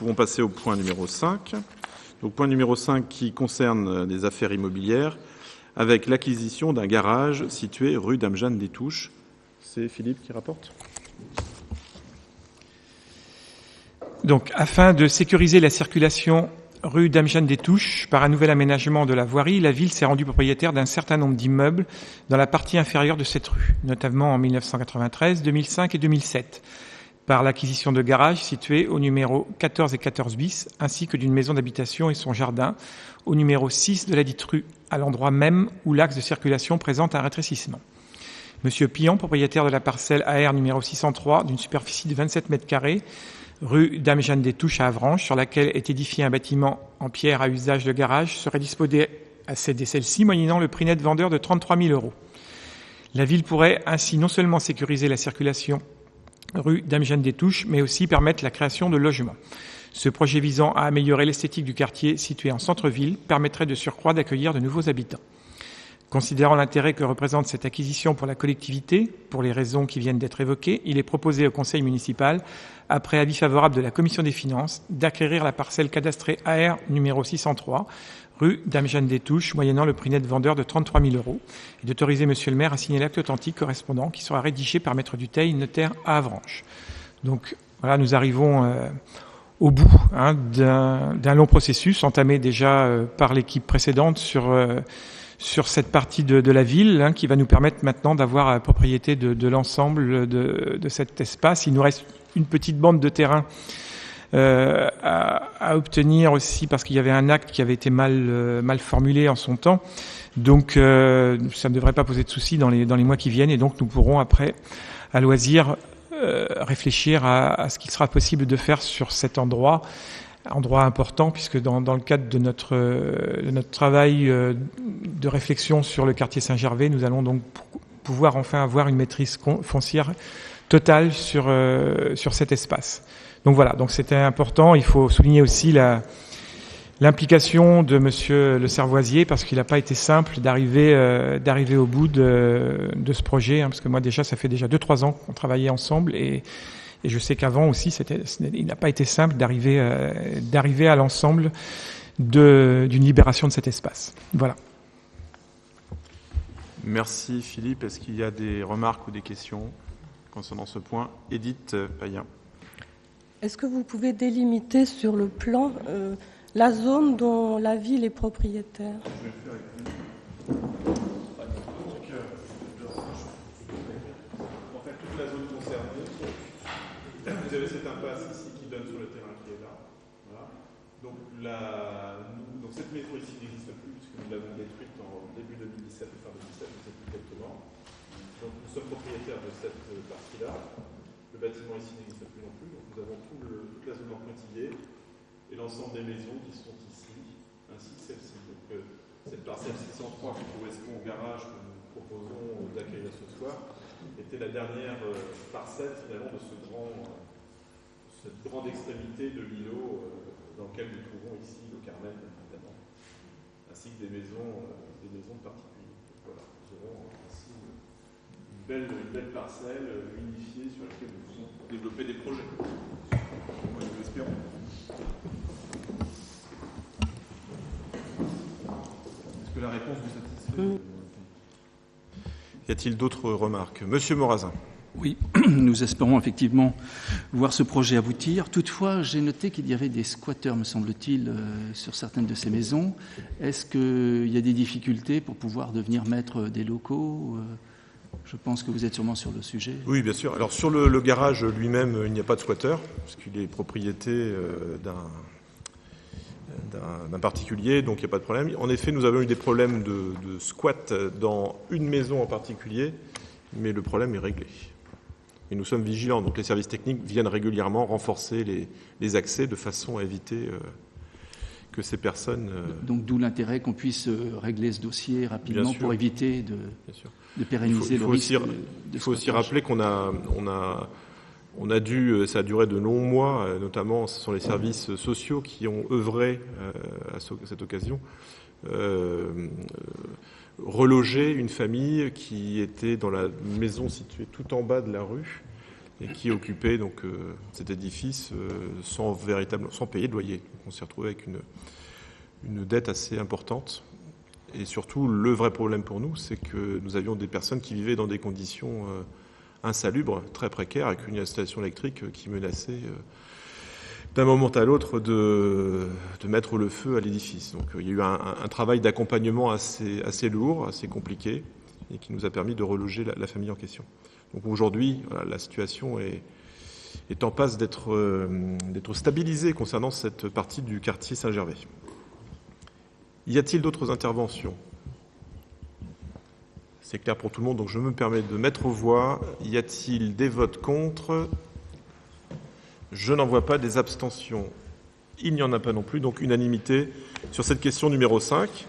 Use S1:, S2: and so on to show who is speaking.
S1: pouvons passer au point numéro 5. Donc, point numéro 5 qui concerne des affaires immobilières avec l'acquisition d'un garage situé rue Dame-Jeanne des Touches. C'est Philippe qui rapporte.
S2: Donc, afin de sécuriser la circulation rue Dame-Jeanne des Touches par un nouvel aménagement de la voirie, la ville s'est rendue propriétaire d'un certain nombre d'immeubles dans la partie inférieure de cette rue, notamment en 1993, 2005 et 2007, par l'acquisition de garages situés au numéro 14 et 14 bis, ainsi que d'une maison d'habitation et son jardin au numéro 6 de la dite rue, à l'endroit même où l'axe de circulation présente un rétrécissement. Monsieur Pillon, propriétaire de la parcelle AR numéro 603 d'une superficie de 27 mètres carrés, rue Dame-Jeanne des Touches à Avranches, sur laquelle est édifié un bâtiment en pierre à usage de garage, serait disposé à céder celle-ci, moyennant le prix net vendeur de 33 000 €. La ville pourrait ainsi non seulement sécuriser la circulation rue Dame-Jeanne des Touches, mais aussi permettre la création de logements. Ce projet visant à améliorer l'esthétique du quartier situé en centre-ville permettrait de surcroît d'accueillir de nouveaux habitants. Considérant l'intérêt que représente cette acquisition pour la collectivité, pour les raisons qui viennent d'être évoquées, il est proposé au conseil municipal, après avis favorable de la commission des finances, d'acquérir la parcelle cadastrée AR numéro 603, rue Dame-Jeanne des Touches, moyennant le prix net vendeur de 33 000 €, et d'autoriser monsieur le maire à signer l'acte authentique correspondant qui sera rédigé par maître Dutheil, notaire à Avranches. Donc voilà, nous arrivons au bout d'un long processus entamé déjà par l'équipe précédente sur cette partie de la ville, qui va nous permettre maintenant d'avoir la propriété de l'ensemble de cet espace. Il nous reste une petite bande de terrain à obtenir aussi, parce qu'il y avait un acte qui avait été mal formulé en son temps. Donc ça ne devrait pas poser de soucis dans les mois qui viennent, et donc nous pourrons après, à loisir, réfléchir à ce qu'il sera possible de faire sur cet endroit important, puisque dans le cadre de notre travail de réflexion sur le quartier Saint-Gervais, nous allons donc pouvoir enfin avoir une maîtrise foncière totale sur cet espace. Donc voilà, donc c'était important. Il faut souligner aussi l'implication de monsieur le Servoisier, parce qu'il n'a pas été simple d'arriver au bout de ce projet, parce que moi déjà, ça fait déjà 2-3 ans qu'on travaillait ensemble, et je sais qu'avant aussi, il n'a pas été simple d'arriver à l'ensemble d'une libération de cet espace. Voilà.
S1: Merci Philippe. Est-ce qu'il y a des remarques ou des questions concernant ce point? Édith Payen.
S3: Est-ce que vous pouvez délimiter sur le plan la zone dont la ville est propriétaire?
S1: Vous avez cette impasse ici qui donne sur le terrain qui est là. Voilà. Donc cette maison ici n'existe plus, puisque nous l'avons détruite en début 2017 et fin 2017, vous savez plus exactement. Donc nous sommes propriétaires de cette partie-là. Le bâtiment ici n'existe plus non plus. Donc nous avons toute la zone en pointillé et l'ensemble des maisons qui sont ici, ainsi que celle-ci. Donc cette parcelle 603 qui correspond au garage que nous proposons d'accueillir ce soir était la dernière parcelle finalement de cette grande extrémité de l'îlot dans lequel nous trouvons ici le Carmel, évidemment, ainsi que des maisons de particuliers. Donc voilà, nous aurons ainsi une belle parcelle unifiée sur laquelle nous pouvons développer des projets. Moi, nous l'espérons. Est-ce que la réponse vous satisfait? Y a-t-il d'autres remarques? Monsieur Morazin.
S4: Oui, nous espérons effectivement voir ce projet aboutir. Toutefois, j'ai noté qu'il y avait des squatteurs, me semble-t-il, sur certaines de ces maisons. Est-ce qu'il y a des difficultés pour pouvoir devenir maître des locaux? Je pense que vous êtes sûrement sur le sujet.
S1: Oui, bien sûr. Alors sur le garage lui-même, il n'y a pas de squatteur, puisqu'il est propriété d'un particulier, donc il n'y a pas de problème. En effet, nous avons eu des problèmes de squat dans une maison en particulier, mais le problème est réglé. Et nous sommes vigilants, donc les services techniques viennent régulièrement renforcer les accès de façon à éviter que ces personnes...
S4: Donc d'où l'intérêt qu'on puisse régler ce dossier rapidement pour éviter de pérenniser le risque.
S1: Il faut aussi rappeler qu'on a dû, ça a duré de longs mois, notamment ce sont les services sociaux qui ont œuvré à cette occasion, reloger une famille qui était dans la maison située tout en bas de la rue,
S5: et qui occupait donc cet édifice sans payer de loyer. Donc on s'est retrouvé avec une dette assez importante. Et surtout, le vrai problème pour nous, c'est que nous avions des personnes qui vivaient dans des conditions insalubres, très précaires, avec une installation électrique qui menaçait d'un moment à l'autre de mettre le feu à l'édifice. Donc il y a eu un travail d'accompagnement assez lourd, assez compliqué, et qui nous a permis de reloger la famille en question. Donc aujourd'hui, voilà, la situation est en passe d'être stabilisée concernant cette partie du quartier Saint-Gervais. Y a-t-il d'autres interventions ? C'est clair pour tout le monde, donc je me permets de mettre aux voix. Y a-t-il des votes contre ? Je n'en vois pas. Des abstentions ? Il n'y en a pas non plus, donc unanimité sur cette question numéro 5.